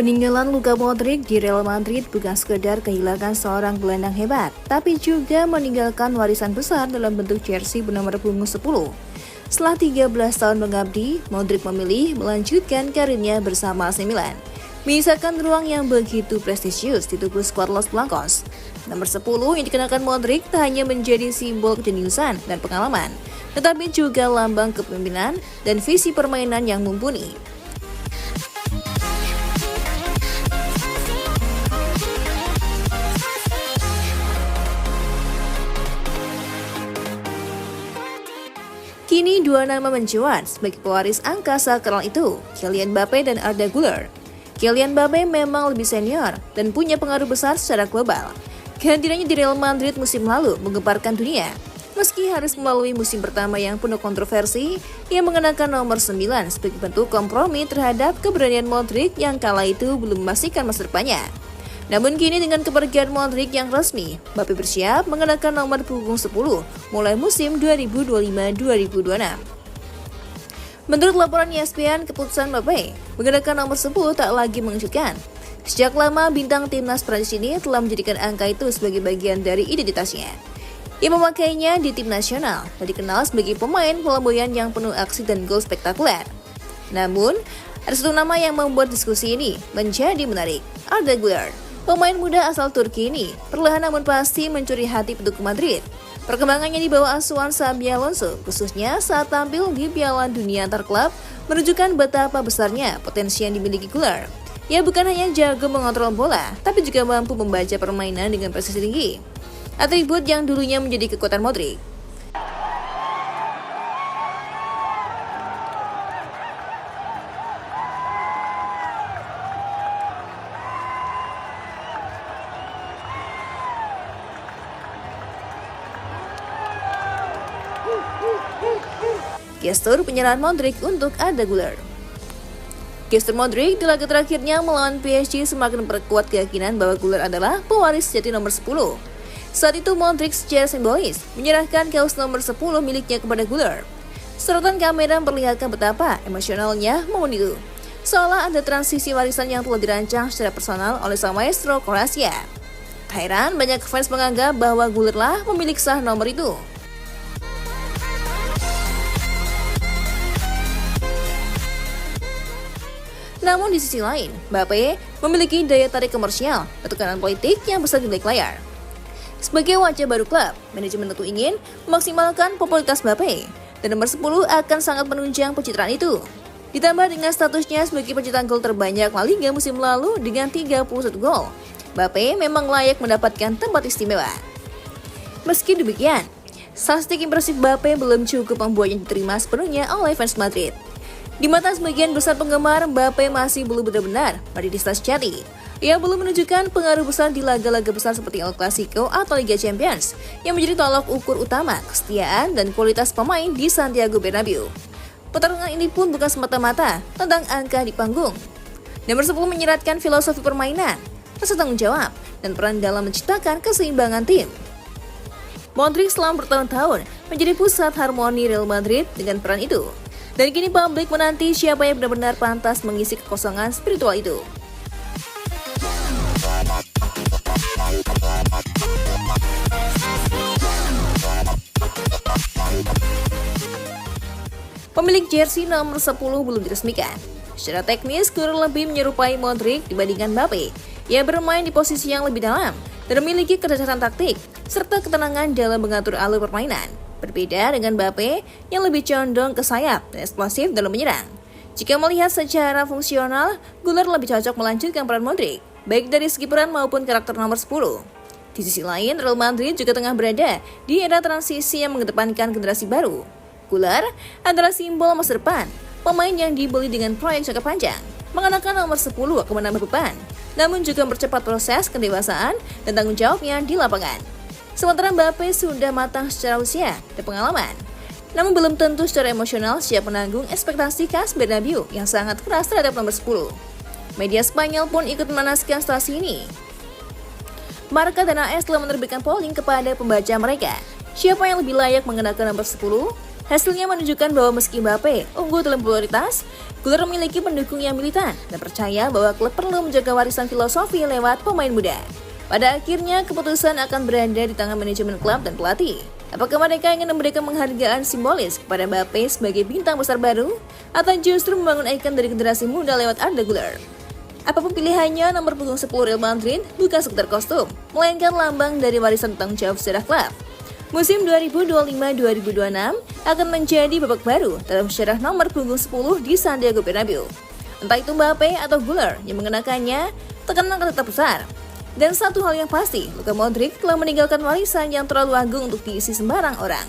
Peninggalan Luka Modric di Real Madrid bukan sekedar kehilangan seorang gelandang hebat, tapi juga meninggalkan warisan besar dalam bentuk jersey bernomor punggung 10. Setelah 13 tahun mengabdi, Modric memilih melanjutkan karirnya bersama AC Milan, menyisakan ruang yang begitu prestisius di tubuh skuad Los Blancos. Nomor 10 yang dikenakan Modric tak hanya menjadi simbol kejeniusan dan pengalaman, tetapi juga lambang kepemimpinan dan visi permainan yang mumpuni. Kini dua nama mencuat sebagai pewaris angka sakral itu, Kylian Mbappe dan Arda Güler. Kylian Mbappe memang lebih senior dan punya pengaruh besar secara global. Kehadirannya di Real Madrid musim lalu menggemparkan dunia. Meski harus melalui musim pertama yang penuh kontroversi, ia mengenakan nomor 9 sebagai bentuk kompromi terhadap keberanian Modric yang kala itu belum memastikan masa depannya. Namun kini dengan kepergian Modric yang resmi, Mbappe bersiap mengenakan nomor punggung 10 mulai musim 2025-2026. Menurut laporan ESPN, keputusan Mbappe mengenakan nomor 10 tak lagi mengejutkan. Sejak lama bintang timnas Prancis ini telah menjadikan angka itu sebagai bagian dari identitasnya. Ia memakainya di tim nasional dan dikenal sebagai pemain flamboyan yang penuh aksi dan gol spektakuler. Namun, ada satu nama yang membuat diskusi ini menjadi menarik, Arda Güler. Pemain muda asal Turki ini perlahan namun pasti mencuri hati pendukung Madrid. Perkembangannya di bawah asuhan Xabi Alonso, khususnya saat tampil di Piala Dunia antar klub, menunjukkan betapa besarnya potensi yang dimiliki Güler. Ia bukan hanya jago mengontrol bola, tapi juga mampu membaca permainan dengan presisi tinggi. Atribut yang dulunya menjadi kekuatan Modric. Gestur penyerahan Modric untuk Arda Güler. Gestur Modric di laga terakhirnya melawan PSG semakin memperkuat keyakinan bahwa Güler adalah pewaris sejati nomor 10. Saat itu Modric secara simbolis menyerahkan kaos nomor 10 miliknya kepada Güler. Sorotan kamera memperlihatkan betapa emosionalnya momen itu. Seolah ada transisi warisan yang telah dirancang secara personal oleh sang maestro Kroasia. Tak heran banyak fans menganggap bahwa Güler lah pemilik sah nomor itu. Namun di sisi lain, Mbappe memiliki daya tarik komersial dan tekanan politik yang besar di balik layar. Sebagai wajah baru klub, manajemen tentu ingin memaksimalkan popularitas Mbappe, dan nomor 10 akan sangat menunjang pencitraan itu. Ditambah dengan statusnya sebagai pencetak gol terbanyak La Liga musim lalu dengan 31 gol, Mbappe memang layak mendapatkan tempat istimewa. Meski demikian, statistik impresif Mbappe belum cukup membuatnya diterima sepenuhnya oleh fans Madrid. Di mata sebagian besar penggemar, Mbappe masih belum benar-benar Madridista sejati. Ia belum menunjukkan pengaruh besar di laga-laga besar seperti El Clasico atau Liga Champions, yang menjadi tolak ukur utama kesetiaan dan kualitas pemain di Santiago Bernabeu. Pertarungan ini pun bukan semata-mata tentang angka di panggung. Nomor 10 menyeratkan filosofi permainan, rasa tanggung jawab, dan peran dalam menciptakan keseimbangan tim. Modric selama bertahun-tahun menjadi pusat harmoni Real Madrid dengan peran itu. Dan kini publik menanti siapa yang benar-benar pantas mengisi kekosongan spiritual itu. Pemilik jersey nomor 10 belum diresmikan. Secara teknis, Güler lebih menyerupai Modric dibandingkan Mbappe. Ia bermain di posisi yang lebih dalam dan memiliki kecerdasan taktik serta ketenangan dalam mengatur alur permainan. Berbeda dengan Mbappe yang lebih condong ke sayap dan eksplosif dalam menyerang. Jika melihat secara fungsional, Güler lebih cocok melanjutkan peran Modric, baik dari segi peran maupun karakter nomor 10. Di sisi lain, Real Madrid juga tengah berada di era transisi yang mengedepankan generasi baru. Güler adalah simbol masa depan, pemain yang dibeli dengan proyek jangka panjang. Mengenakan nomor 10 akan menambah beban, namun juga mempercepat proses kedewasaan dan tanggung jawabnya di lapangan. Sementara Mbappe sudah matang secara usia dan pengalaman, namun belum tentu secara emosional siap menanggung ekspektasi khas Bernabeu yang sangat keras terhadap nomor 10. Media Spanyol pun ikut memanaskan situasi ini. Marca dan AS telah menerbitkan polling kepada pembaca mereka. Siapa yang lebih layak mengenakan nomor 10? Hasilnya menunjukkan bahwa meski Mbappe unggul dalam popularitas, Güler memiliki pendukung yang militan dan percaya bahwa klub perlu menjaga warisan filosofi lewat pemain muda. Pada akhirnya, keputusan akan berada di tangan manajemen klub dan pelatih. Apakah mereka ingin memberikan penghargaan simbolis kepada Mbappe sebagai bintang besar baru, atau justru membangun ikon dari generasi muda lewat Arda Güler? Apapun pilihannya, nomor punggung 10 Real Madrid bukan sekedar kostum, melainkan lambang dari warisan tanggung jawab sejarah klub. Musim 2025-2026 akan menjadi babak baru dalam sejarah nomor punggung 10 di Santiago Bernabeu. Entah itu Mbappe atau Güler yang mengenakannya, tekanan akan tetap besar. Dan satu hal yang pasti, Luka Modric telah meninggalkan warisan yang terlalu agung untuk diisi sembarang orang.